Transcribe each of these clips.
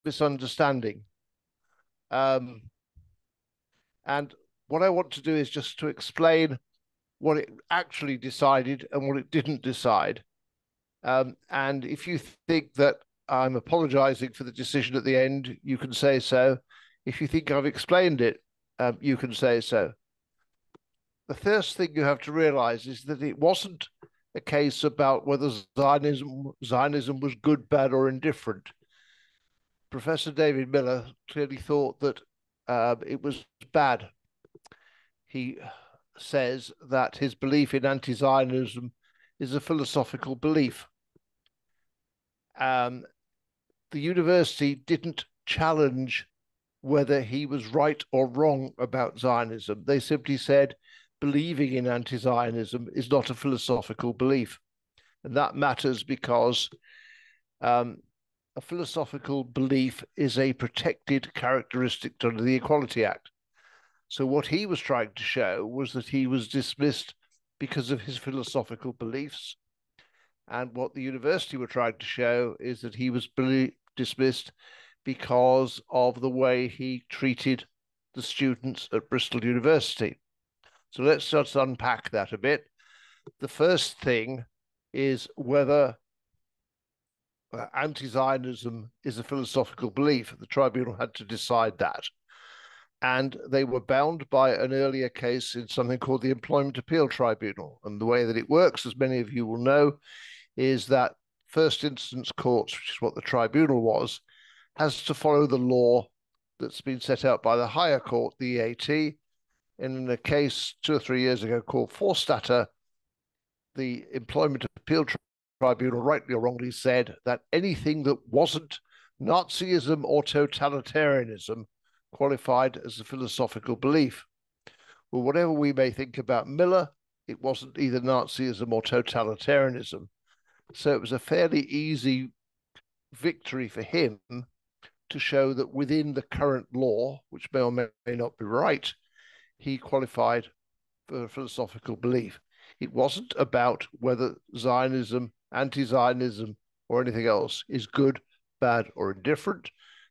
misunderstanding. And what I want to do is just to explain what it actually decided and what it didn't decide. And if you think that I'm apologizing for the decision at the end, you can say so. If you think I've explained it, you can say so. The first thing you have to realize is that it wasn't a case about whether Zionism was good, bad, or indifferent. Professor David Miller clearly thought that it was bad. He says that his belief in anti-Zionism is a philosophical belief. The university didn't challenge whether he was right or wrong about Zionism. They simply said believing in anti-Zionism is not a philosophical belief. And that matters because a philosophical belief is a protected characteristic under the Equality Act. So what he was trying to show was that he was dismissed because of his philosophical beliefs. And what the university were trying to show is that he was dismissed because of the way he treated the students at Bristol University. So let's just unpack that a bit. The first thing is whether anti-Zionism is a philosophical belief. The tribunal had to decide that. And they were bound by an earlier case in something called the Employment Appeal Tribunal. And the way that it works, as many of you will know, is that first instance courts, which is what the tribunal was, has to follow the law that's been set out by the higher court, the EAT. And in a case 2 or 3 years ago called Forstater, the Employment Appeal Tribunal, rightly or wrongly, said that anything that wasn't Nazism or totalitarianism qualified as a philosophical belief. Well, whatever we may think about Miller, it wasn't either Nazism or totalitarianism. So it was a fairly easy victory for him to show that within the current law, which may or may not be right, he qualified for a philosophical belief. It wasn't about whether Zionism, anti-Zionism, or anything else is good, bad, or indifferent.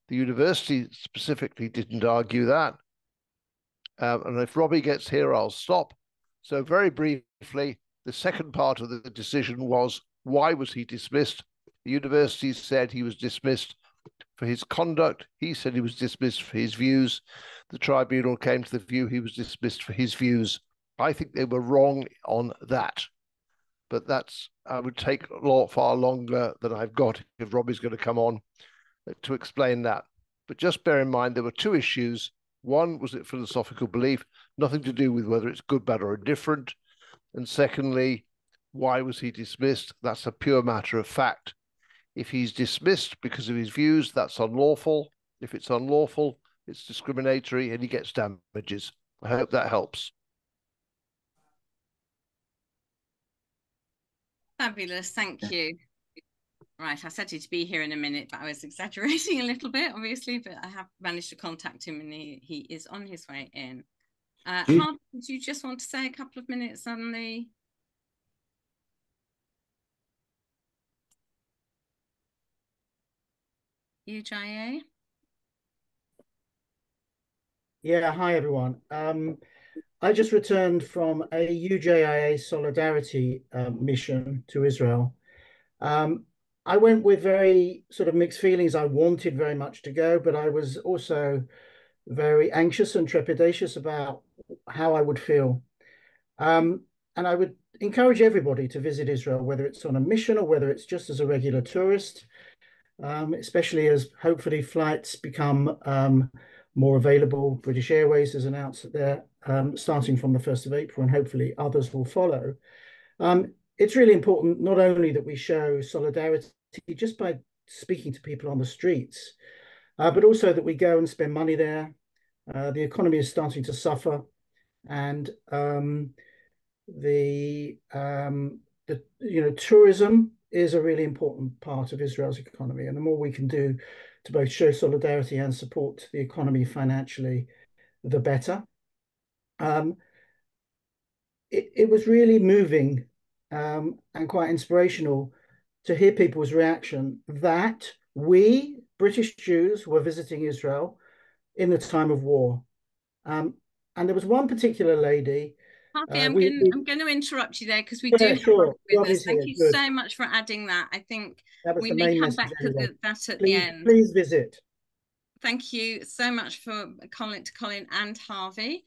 The university specifically didn't argue that. And if Robbie gets here, I'll stop. So very briefly, the second part of the decision was, why was he dismissed? The university said he was dismissed for his conduct. He said he was dismissed for his views. The tribunal came to the view he was dismissed for his views. I think they were wrong on that. But I would take far longer than I've got if Robbie's going to come on to explain that. But just bear in mind, there were two issues. One was it philosophical belief, nothing to do with whether it's good, bad, or indifferent. And secondly, why was he dismissed? That's a pure matter of fact. If he's dismissed because of his views, that's unlawful. If it's unlawful, it's discriminatory and he gets damages. I hope that helps. Fabulous, thank you. Right, I said to be here in a minute, but I was exaggerating a little bit, obviously, but I have managed to contact him and he is on his way in. Harvey, do you just want to say a couple of minutes on the... UJA? Yeah, hi everyone. I just returned from a UJIA solidarity mission to Israel. I went with very sort of mixed feelings. I wanted very much to go, but I was also very anxious and trepidatious about how I would feel. And I would encourage everybody to visit Israel, whether it's on a mission or whether it's just as a regular tourist, especially as hopefully flights become more available. British Airways has announced that they're starting from the 1st of April, and hopefully others will follow. It's really important not only that we show solidarity just by speaking to people on the streets, but also that we go and spend money there. The economy is starting to suffer, and tourism is a really important part of Israel's economy, and the more we can do to both show solidarity and support the economy financially, the better. It was really moving and quite inspirational to hear people's reaction that we, British Jews were visiting Israel in the time of war. And there was one particular lady. Harvey, I'm going to interrupt you there because we do Yeah, have sure. Robbie with us. Robbie's Thank here. you Good. so much for adding that. I think That was we the may main come message back to anyway. that at the Please, end. please visit. Thank you so much for Colin and Harvey.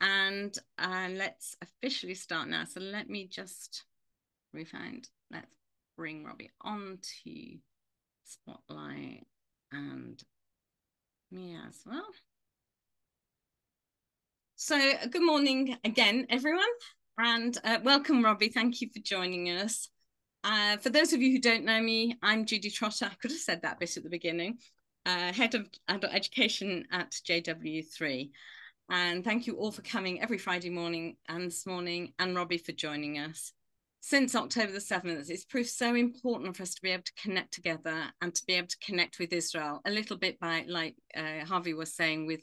And let's officially start now. So let me just refind. Let's bring Robbie onto Spotlight and me as well. So good morning again, everyone, and welcome, Robbie. Thank you for joining us. For those of you who don't know me, I'm Judy Trotter. I could have said that bit at the beginning. Head of Adult Education at JW3. And thank you all for coming every Friday morning and this morning, and Robbie for joining us. Since October the 7th, it's proved so important for us to be able to connect together and to be able to connect with Israel a little bit by, like Harvey was saying, with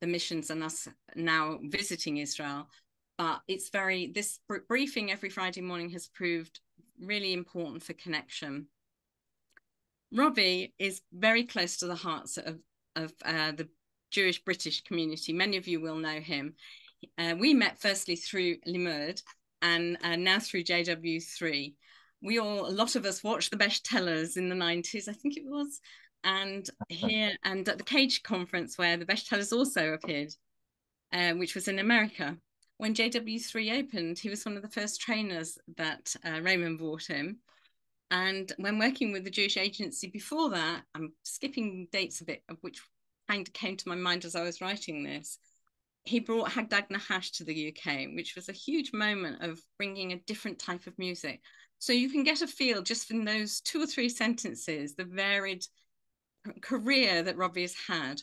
the missions and us now visiting Israel. But it's this briefing every Friday morning has proved really important for connection. Robbie is very close to the hearts of the Jewish British community. Many of you will know him. We met firstly through Limud and now through JW3. A lot of us watched the Bestsellers in the 90s, I think it was, and here and at the Cage conference where the Bestsellers also appeared, which was in America. When JW3 opened, he was one of the first trainers that Raymond brought him. And when working with the Jewish Agency before that, I'm skipping dates a bit, of which kind of came to my mind as I was writing this, he brought Hagdag Nahash to the UK, which was a huge moment of bringing a different type of music. So you can get a feel just from those 2 or 3 sentences, the varied career that Robbie has had.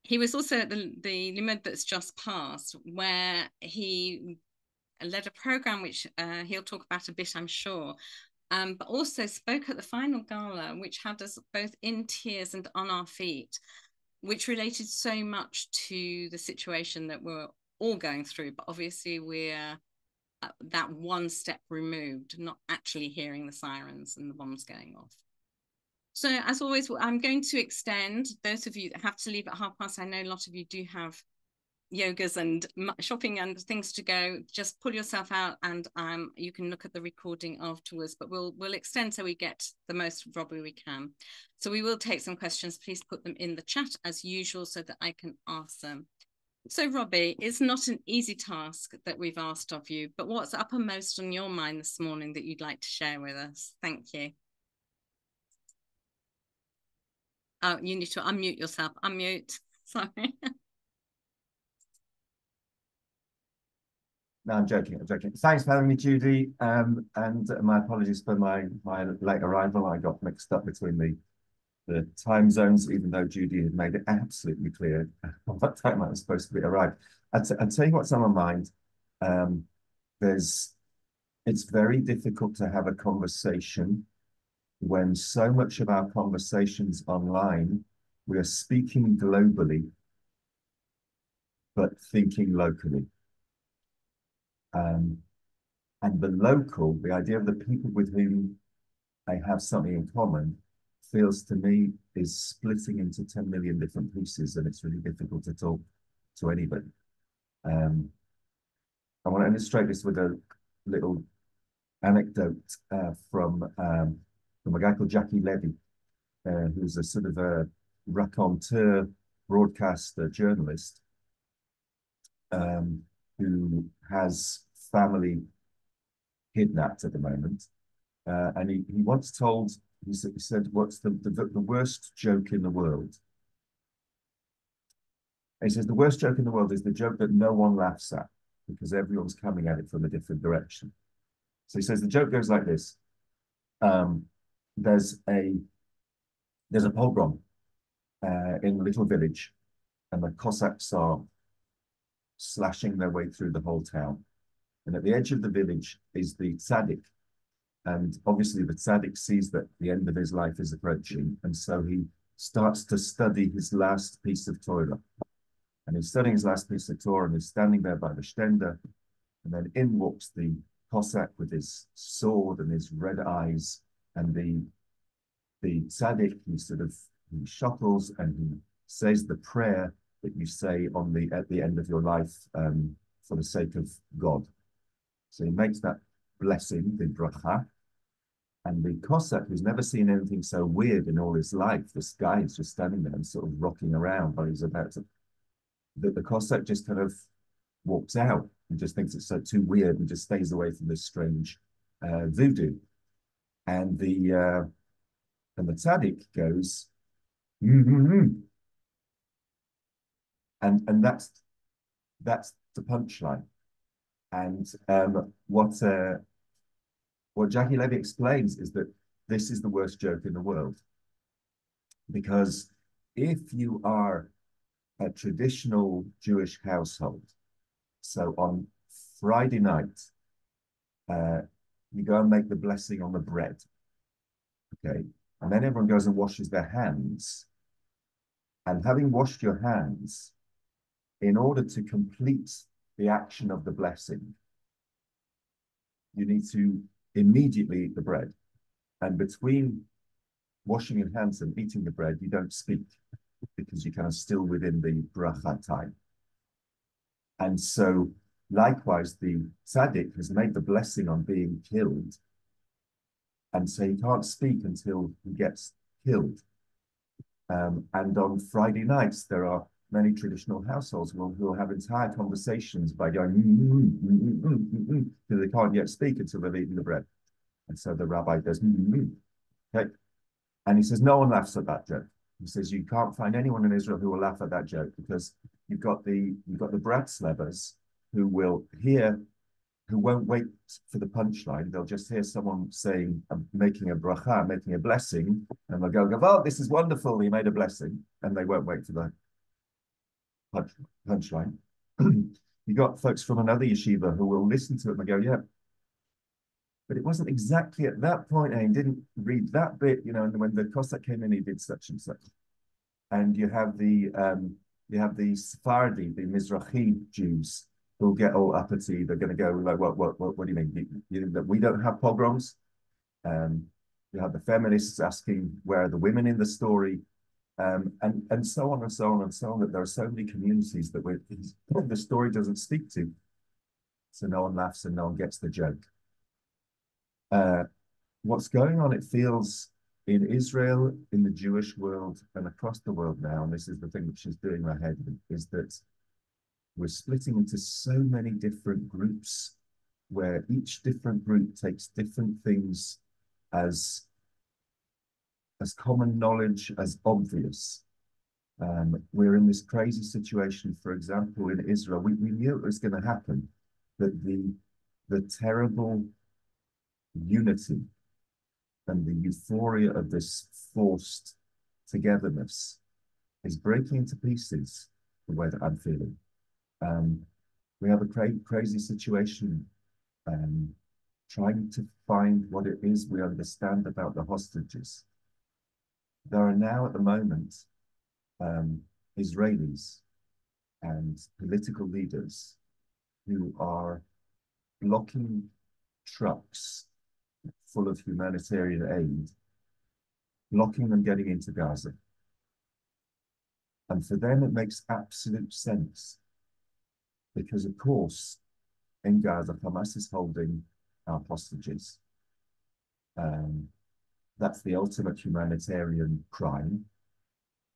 He was also at the Limud that's just passed, where he led a program which he'll talk about a bit, I'm sure, but also spoke at the final gala, which had us both in tears and on our feet, which related so much to the situation that we're all going through. But obviously we're that one step removed, not actually hearing the sirens and the bombs going off. So as always, I'm going to extend those of you that have to leave at 12:30. I know a lot of you do have yogas and shopping and things to go. Just pull yourself out, and you can look at the recording afterwards, but we'll extend so we get the most of Robbie we can. So we will take some questions. Please put them in the chat as usual so that I can ask them. So Robbie, it's not an easy task that we've asked of you, but what's uppermost on your mind this morning that you'd like to share with us? Thank you. Oh, you need to unmute yourself. Unmute. Sorry. No, I'm joking. I'm joking. Thanks for having me, Judy. And my apologies for my late arrival. I got mixed up between the time zones, even though Judy had made it absolutely clear what time I was supposed to be arrived. I'll tell you what's on my mind. It's very difficult to have a conversation when so much of our conversations online, we are speaking globally, but thinking locally. And the local, the idea of the people with whom I have something in common, feels to me is splitting into 10 million different pieces, and it's really difficult to talk to anybody. I want to illustrate this with a little anecdote from a guy called Jackie Levy, who's a sort of a raconteur broadcaster journalist who has family kidnapped at the moment. And he once told, he said, what's the worst joke in the world? And he says, the worst joke in the world is the joke that no one laughs at because everyone's coming at it from a different direction. So he says, the joke goes like this. There's a pogrom in a little village, and the Cossacks are slashing their way through the whole town. And at the edge of the village is the tzaddik. And obviously the tzaddik sees that the end of his life is approaching. And so he starts to study his last piece of Torah. And he's studying his last piece of Torah, and he's standing there by the stender. And then in walks the Cossack with his sword and his red eyes. And the the tzaddik, he shuffles and he says the prayer that you say at the end of your life for the sake of God. So he makes that blessing, the bracha, and the Cossack, who's never seen anything so weird in all his life, this guy is just standing there and sort of rocking around while he's about to. The Cossack just kind of walks out and just thinks it's so too weird and just stays away from this strange voodoo. And the tzaddik goes, and that's the punchline. And what Jackie Levy explains is that this is the worst joke in the world, because if you are a traditional Jewish household, so on Friday night, you go and make the blessing on the bread, okay, and then everyone goes and washes their hands, and having washed your hands, in order to complete the action of the blessing, you need to immediately eat the bread. And between washing your hands and eating the bread, you don't speak, because you're kind of still within the bracha time. And so likewise, the tzaddik has made the blessing on being killed, and so he can't speak until he gets killed. And on Friday nights, there are many traditional households who will have entire conversations by going, because they can't yet speak until they've eaten the bread. And so the rabbi goes, okay. And he says, no one laughs at that joke. He says, you can't find anyone in Israel who will laugh at that joke, because you've got the Bratslevers who won't wait for the punchline. They'll just hear someone saying, making a bracha, making a blessing, and they'll go, oh, this is wonderful, he made a blessing, and they won't wait for the punchline. You got folks from another yeshiva who will listen to it and go, yeah, but it wasn't exactly at that point, and he didn't read that bit, and when the Cossack came in, he did such and such. And you have the Sephardi, the Mizrahi Jews, who'll get all uppity. They're going to go like, what do you mean? You think that we don't have pogroms? You have the feminists asking, where are the women in the story? And so on and so on and so on, that there are so many communities that the story doesn't speak to. So no one laughs and no one gets the joke. What's going on, it feels, in Israel, in the Jewish world, and across the world now, and this is the thing which is doing my head, is that we're splitting into so many different groups, where each different group takes different things as common knowledge, as obvious. We're in this crazy situation, for example, in Israel. We knew it was going to happen, that the terrible unity and the euphoria of this forced togetherness is breaking into pieces, the way that I'm feeling. We have a crazy situation, trying to find what it is we understand about the hostages. There are now at the moment Israelis and political leaders who are blocking trucks full of humanitarian aid, blocking them getting into Gaza. And for them, it makes absolute sense, because of course, in Gaza, Hamas is holding our hostages. That's the ultimate humanitarian crime.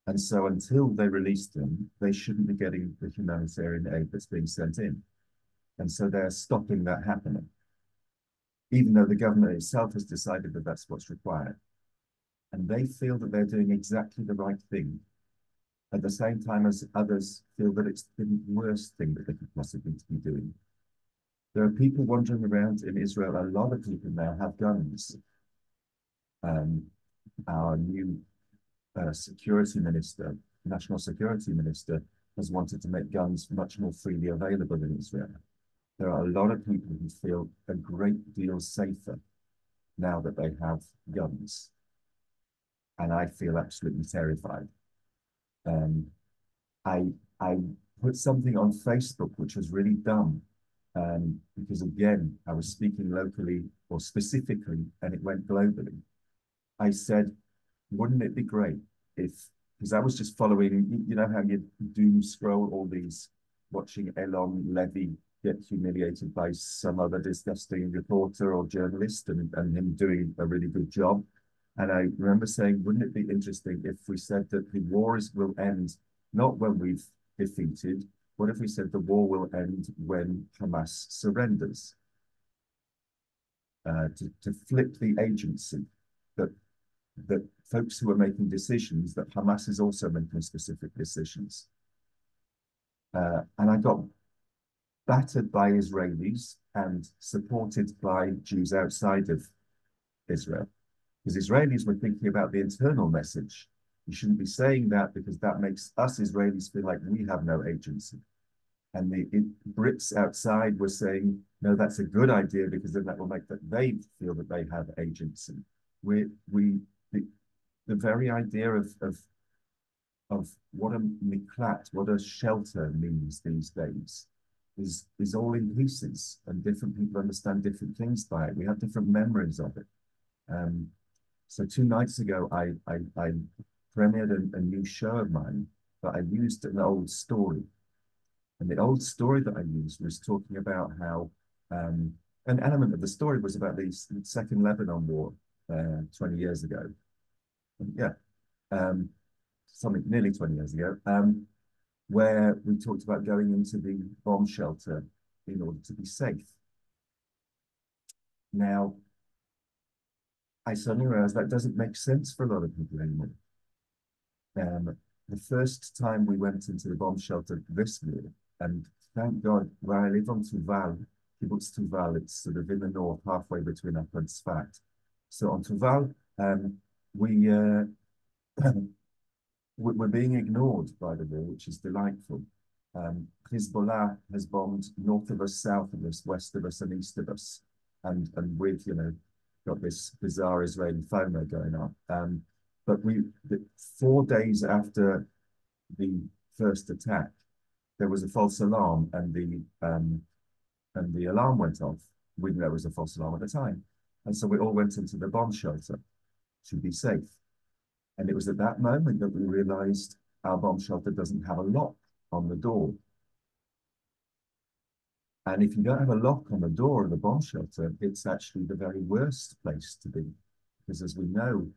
And so until they release them, they shouldn't be getting the humanitarian aid that's being sent in. And so they're stopping that happening, even though the government itself has decided that that's what's required. And they feel that they're doing exactly the right thing, at the same time as others feel that it's the worst thing that they could possibly be doing. There are people wandering around in Israel. A lot of people now have guns. Our new security minister, national security minister, has wanted to make guns much more freely available in Israel. There are a lot of people who feel a great deal safer now that they have guns. And I feel absolutely terrified. I put something on Facebook which was really dumb, because again, I was speaking locally or specifically, and it went globally. I said, wouldn't it be great if, because I was just following, you know how you doom scroll all these, watching Elon Levy get humiliated by some other disgusting reporter or journalist and him doing a really good job. And I remember saying, wouldn't it be interesting if we said that the wars will end not when we've defeated, what if we said the war will end when Hamas surrenders? To flip the agency, that folks who are making decisions, that Hamas is also making specific decisions. And I got battered by Israelis and supported by Jews outside of Israel, because Israelis were thinking about the internal message. You shouldn't be saying that because that makes us Israelis feel like we have no agency. And the Brits outside were saying, no, that's a good idea because then that will make that they feel that they have agency. The very idea of what a miklat, what a shelter means these days is all in pieces, and different people understand different things by it. We have different memories of it. So 2 nights ago, I premiered a new show of mine, but I used an old story. And the old story that I used was talking about how an element of the story was about the Second Lebanon War 20 years ago. Yeah, something nearly 20 years ago, where we talked about going into the bomb shelter in order to be safe. Now, I suddenly realized that doesn't make sense for a lot of people anymore. The first time we went into the bomb shelter this year, and thank God, where I live on Tuval, Kibbutz Tuval, it's sort of in the north, halfway between Upper and Sfat. So on Tuval, we're being ignored by the war, which is delightful. Hezbollah has bombed north of us, south of us, west of us, and east of us, and we've, you know, got this bizarre Israeli FOMO going on. But 4 days after the first attack, there was a false alarm, and the alarm went off. We knew there was a false alarm at the time, and so we all went into the bomb shelter to be safe. And it was at that moment that we realized our bomb shelter doesn't have a lock on the door. And if you don't have a lock on the door of the bomb shelter, it's actually the very worst place to be. Because as we know,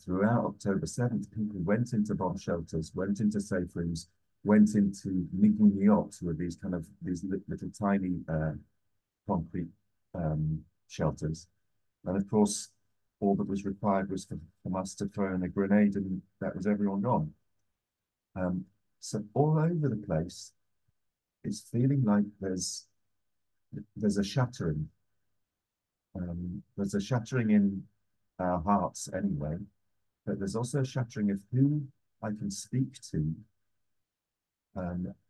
throughout October 7th, people went into bomb shelters, went into safe rooms, went into miguniot, who are these little tiny concrete shelters. And of course, all that was required was for Hamas to throw in a grenade, and that was everyone gone. So all over the place, it's feeling like there's a shattering. There's a shattering in our hearts anyway, but there's also a shattering of who I can speak to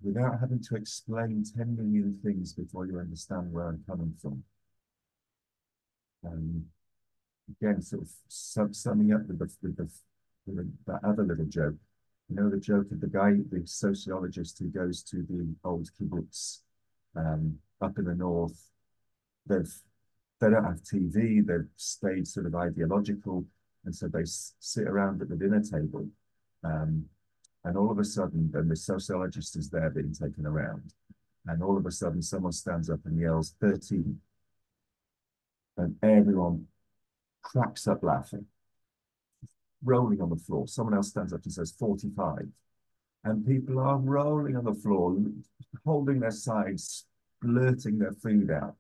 without having to explain 10 million things before you understand where I'm coming from. Again, sort of summing up with that other little joke. You know, the joke of the guy, the sociologist who goes to the old kibbutz up in the north. They don't have TV, they've stayed sort of ideological, and so they sit around at the dinner table. And all of a sudden, then the sociologist is there being taken around. And all of a sudden, someone stands up and yells, 13. And everyone cracks up laughing, rolling on the floor. Someone else stands up and says 45. And people are rolling on the floor, holding their sides, blurting their food out.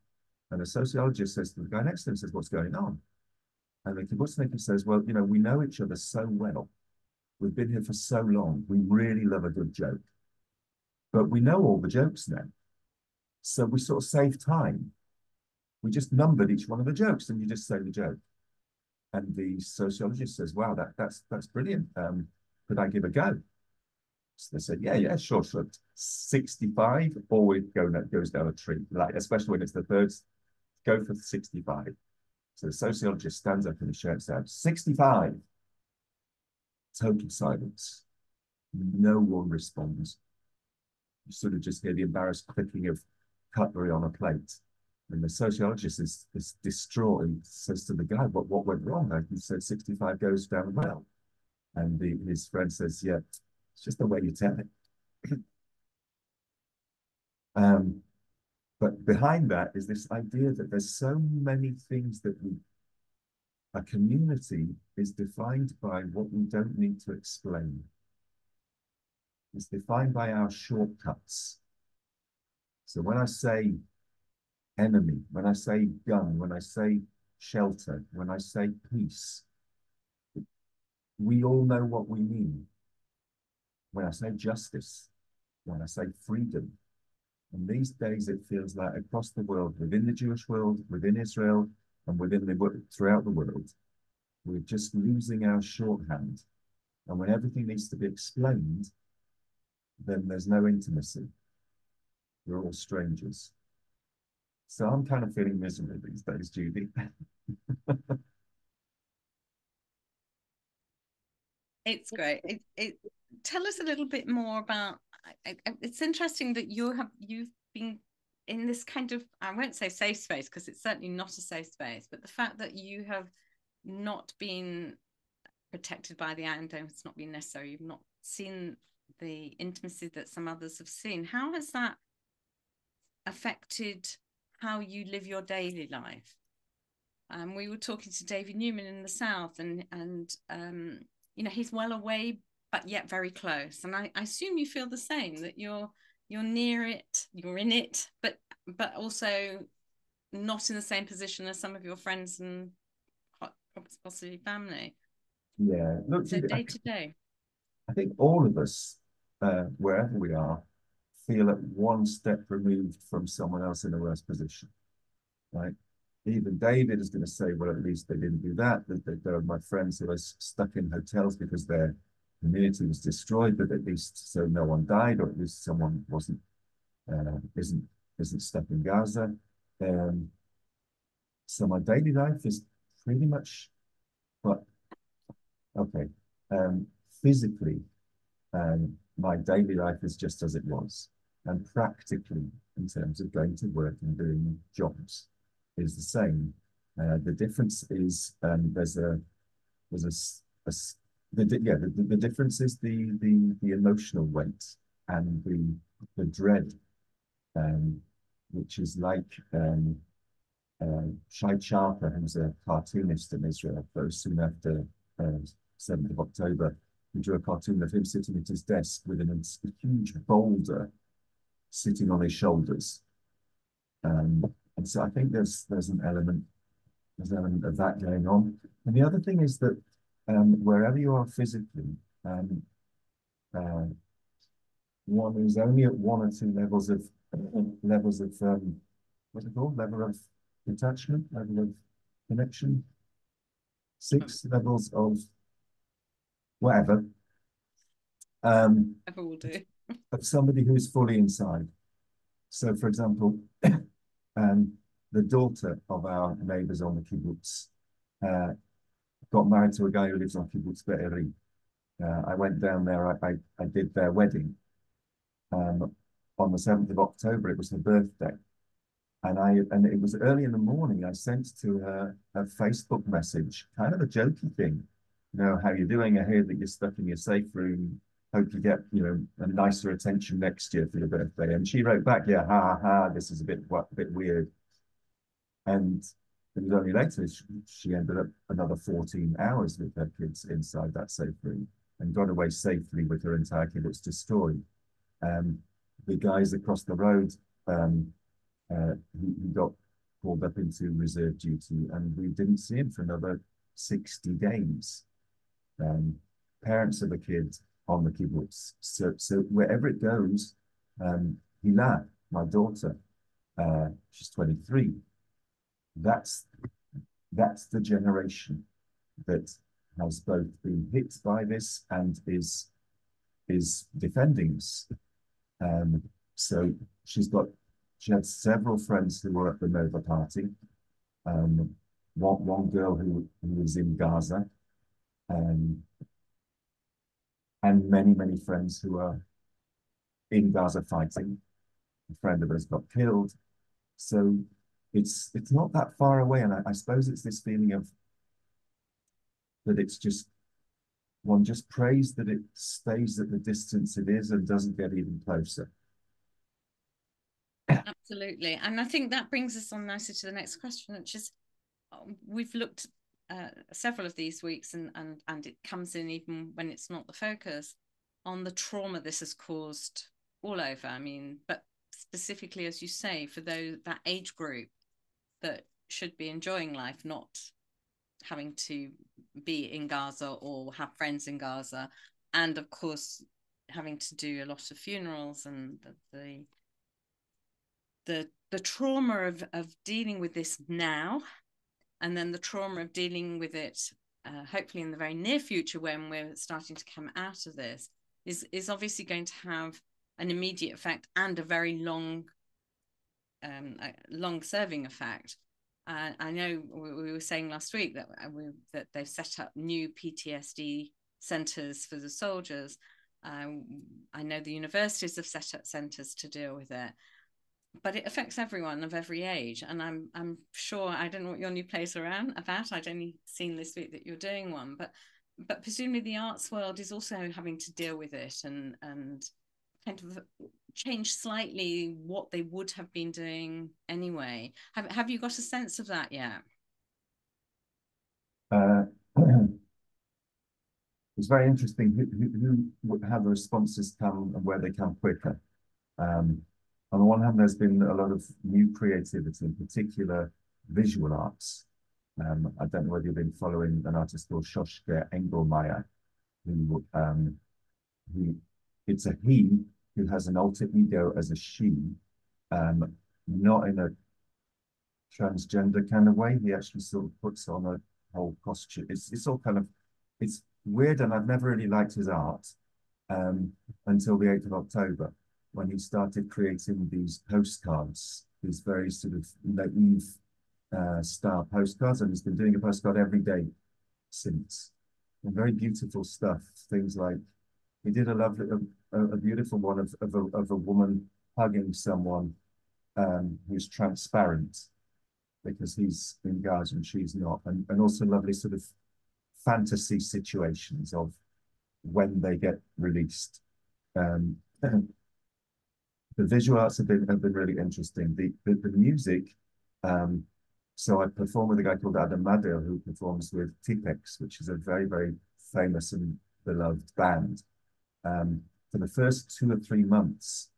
And the sociologist says to the guy next to him, says, what's going on? And the kibbutznik says, well, you know, we know each other so well. We've been here for so long. We really love a good joke. But we know all the jokes now. So we sort of save time. We just numbered each one of the jokes, and you just say the joke. And the sociologist says, wow, that's brilliant. Could I give a go? So they said, yeah, sure. 65 always goes down a tree, like, especially when it's the third, go for 65. So the sociologist stands up and he shouts out, 65. Total silence. No one responds. You sort of just hear the embarrassed clicking of cutlery on a plate. And the sociologist is distraught and says to the guy, what went wrong? He said 65 goes down well. And his friend says, yeah, it's just the way you tell it. But behind that is this idea that there's so many things that a community is defined by what we don't need to explain. It's defined by our shortcuts. So when I say enemy, when I say gun, when I say shelter, when I say peace, we all know what we mean. When I say justice, when I say freedom, and these days it feels like across the world, within the Jewish world, within Israel, and throughout the world, we're just losing our shorthand. And when everything needs to be explained, then there's no intimacy. We're all strangers. So I'm kind of feeling miserable these days, Judy. It's great. Tell us a little bit more about. It's interesting that you've been in this kind of, I won't say safe space because it's certainly not a safe space, but the fact that you have not been protected by the Iron Dome, it's not been necessary. You've not seen the intimacy that some others have seen. How has that affected how you live your daily life? We were talking to David Newman in the South, and you know, he's well away, but yet very close. And I assume you feel the same, that you're near it, you're in it, but also not in the same position as some of your friends and possibly family. Yeah, look, so day to day. I think all of us, wherever we are, feel at one step removed from someone else in a worse position, right? Even David is going to say, well, at least they didn't do that. There are my friends who are stuck in hotels because their community was destroyed, but at least so no one died, or at least someone isn't stuck in Gaza. So my daily life is pretty much, but okay, physically, my daily life is just as it was, and practically, in terms of going to work and doing jobs, is the same. The difference is the difference is the emotional weight and the dread, which is like Shai Sharper, who's a cartoonist in Israel, very soon after 7th of October, he drew a cartoon of him sitting at his desk with a huge boulder sitting on his shoulders. And so I think there's an element of that going on. And the other thing is that wherever you are physically, one is only at one or two levels of what's it called? Level of detachment, level of connection, 6 levels of whatever. Whatever will do. Of somebody who's fully inside. So, for example, the daughter of our neighbors on the kibbutz got married to a guy who lives on kibbutz Be'eri. I went down there. I did their wedding. On the 7th of October, it was her birthday. And it was early in the morning. I sent to her a Facebook message, kind of a jokey thing. You know, how you doing? I hear that you're stuck in your safe room. Hope you get, you know, a nicer attention next year for your birthday. And she wrote back, yeah, ha ha, this is a bit weird. And it was only later she ended up another 14 hours with her kids inside that safe room and got away safely with her entire kibbutz destroyed. The guys across the road, he got called up into reserve duty, and we didn't see him for another 60 days. Parents of a kid on the kibbutz. So wherever it goes, Hilah, my daughter, she's 23. That's the generation that has both been hit by this and is defending us. So she had several friends who were at the Nova party. One girl who was in Gaza, and many friends who are in Gaza fighting. A friend of us got killed. So it's not that far away. And I suppose it's this feeling of that it's just one just prays that it stays at the distance it is and doesn't get even closer. Absolutely. And I think that brings us on nicely to the next question, which is, we've looked several of these weeks, and it comes in even when it's not the focus, on the trauma this has caused all over. I mean, but specifically, as you say, for that age group that should be enjoying life, not having to be in Gaza or have friends in Gaza, and of course having to do a lot of funerals, and the trauma of dealing with this now, and then the trauma of dealing with it hopefully in the very near future when we're starting to come out of this, is obviously going to have an immediate effect and a very long serving effect. I know we were saying last week that they've set up new PTSD centres for the soldiers. I know the universities have set up centres to deal with it, but it affects everyone of every age. And I'm sure, I don't know what your new plays are about. I'd only seen this week that you're doing one, but presumably the arts world is also having to deal with it and kind of change slightly what they would have been doing anyway. Have you got a sense of that yet? It's very interesting how the responses come and where they come quicker. On the one hand, there's been a lot of new creativity, in particular visual arts. I don't know whether you've been following an artist called Shoshka Engelmeyer, who it's a he who has an alter ego as a she, not in a transgender kind of way. He actually sort of puts on a whole costume. It's all kind of, it's weird, and I've never really liked his art until the 8th of October, when he started creating these postcards, these very sort of naive style postcards, and he's been doing a postcard every day since. And very beautiful stuff. Things like, he did a beautiful one of a woman hugging someone who's transparent, because he's in Gaza and she's not, and also lovely sort of fantasy situations of when they get released. The visual arts have been really interesting. The music, so I perform with a guy called Adam Madil, who performs with Tipex, which is a very, very famous and beloved band. For the first 2 or 3 months,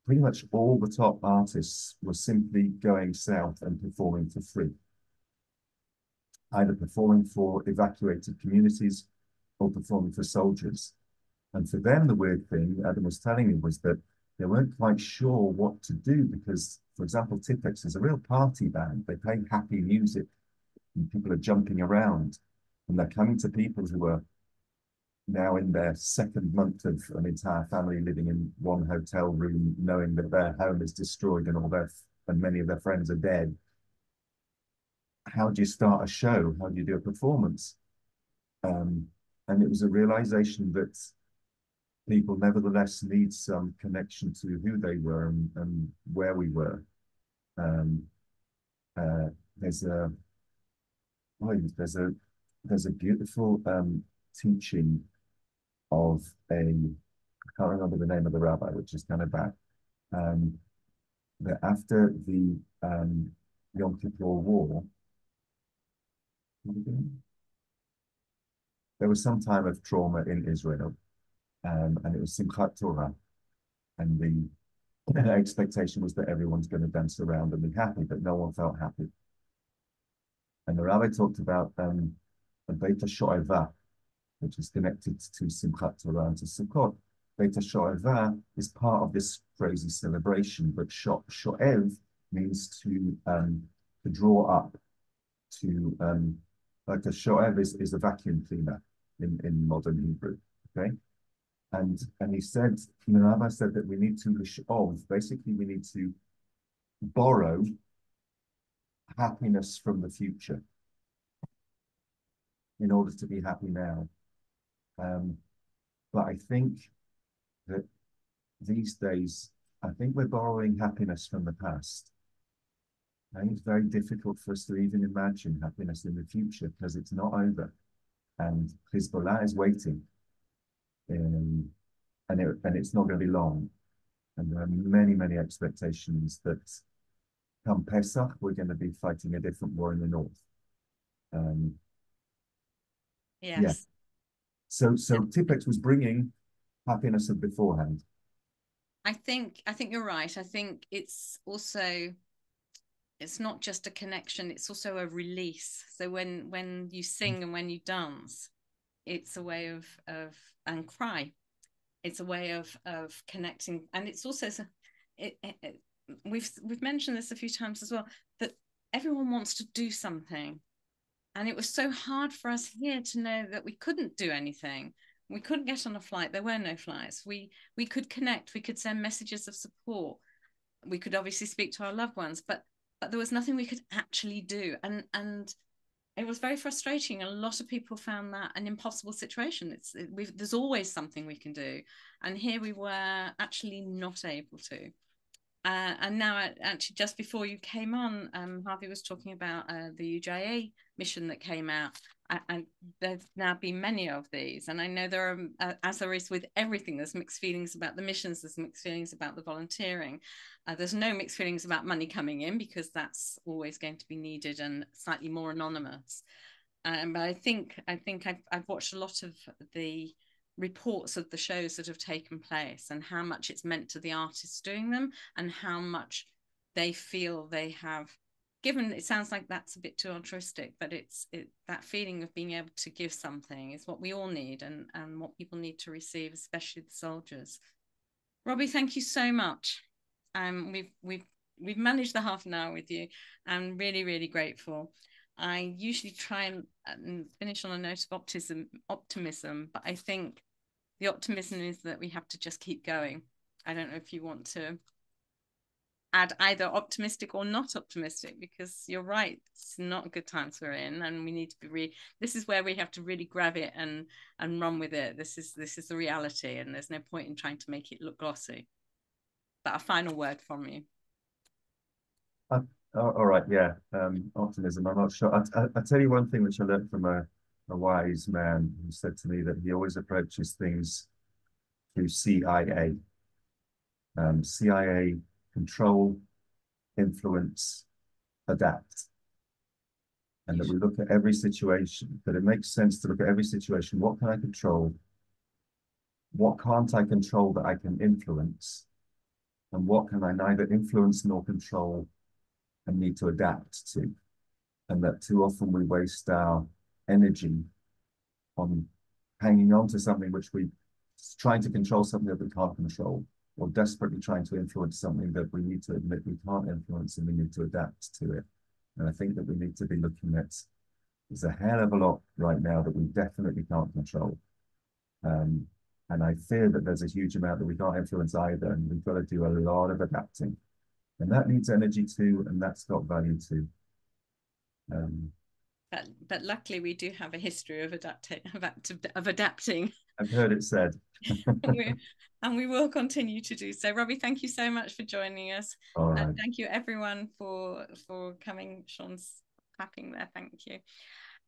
pretty much all the top artists were simply going south and performing for free, either performing for evacuated communities or performing for soldiers. And for them, the weird thing Adam was telling me was that they weren't quite sure what to do, because, for example, Tipex is a real party band. They play happy music and people are jumping around, and they're coming to people who are now in their 2nd month of an entire family living in one hotel room, knowing that their home is destroyed and many of their friends are dead. How do you start a show? How do you do a performance? And it was a realization that people nevertheless need some connection to who they were and where we were. There's a beautiful teaching of I can't remember the name of the rabbi, which is kind of bad. That after the Yom Kippur War, there was some time of trauma in Israel, and it was Simchat Torah, and the expectation was that everyone's going to dance around and be happy, but no one felt happy. And the rabbi talked about a Beit HaSho'eva, which is connected to Simchat Torah and to Sukkot. Beit HaSho'eva is part of this crazy celebration, but Sho'ev means to draw up, like a Sho'ev is a vacuum cleaner in modern Hebrew, okay? And he said, the rabbi said that we need to L'sh'ov, basically we need to borrow happiness from the future in order to be happy now. But I think that these days, I think we're borrowing happiness from the past. I think it's very difficult for us to even imagine happiness in the future because it's not over. and Hezbollah is waiting, and it's not going to be long. And there are many, many expectations that come Pesach, we're going to be fighting a different war in the north. Yes. Yeah. So Tipex was bringing happiness of beforehand. I think you're right. I think it's also, it's not just a connection, it's also a release. So when you sing and when you dance, it's a way of and cry. It's a way of connecting, and it's also we've mentioned this a few times as well, that everyone wants to do something, and it was so hard for us here to know that we couldn't do anything. We couldn't get on a flight. There were no flights. We could connect. We could send messages of support. We could obviously speak to our loved ones, but there was nothing we could actually do. And it was very frustrating. A lot of people found that an impossible situation. There's always something we can do. And here we were actually not able to. And now, actually, just before you came on, Harvey was talking about the UJA mission that came out, and there's now been many of these. And I know there are, as there is with everything, there's mixed feelings about the missions, there's mixed feelings about the volunteering. There's no mixed feelings about money coming in, because that's always going to be needed and slightly more anonymous. But I think I've watched a lot of the reports of the shows that have taken place and how much it's meant to the artists doing them, and how much they feel they have given. It sounds like that's a bit too altruistic, but it's that feeling of being able to give something is what we all need, and what people need to receive, especially the soldiers. Robbie, thank you so much. We've managed the half an hour with you. I'm really, really grateful. I usually try and finish on a note of optimism, but I think the optimism is that we have to just keep going. I don't know if you want to add either optimistic or not optimistic, because you're right, it's not good times we're in, and we need to be this is where we have to really grab it and run with it. This is the reality, and there's no point in trying to make it look glossy. But a final word from you. All right, yeah. Optimism. I'm not sure. I'll tell you one thing which I learned from a wise man who said to me that he always approaches things through CIA. CIA, control, influence, adapt. And that we look at every situation, that it makes sense to look at every situation. What can I control? What can't I control that I can influence? And what can I neither influence nor control and need to adapt to? And that too often we waste our energy on hanging on to something which we trying to control, something that we can't control, or desperately trying to influence something that we need to admit we can't influence, and we need to adapt to it. And I think that we need to be looking at, there's a hell of a lot right now that we definitely can't control. And I fear that there's a huge amount that we can't influence either, and we've got to do a lot of adapting. And that needs energy too, and that's got value too. But luckily we do have a history of adapting. I've heard it said. and we will continue to do so. Robbie, thank you so much for joining us. All right. And thank you everyone for coming. Sean's clapping there, thank you.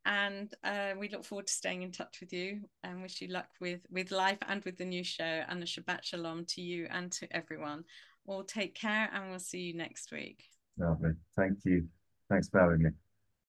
And we look forward to staying in touch with you, and wish you luck with life and with the new show, and a Shabbat Shalom to you and to everyone. All take care, and we'll see you next week. Lovely. Thank you. Thanks for having me.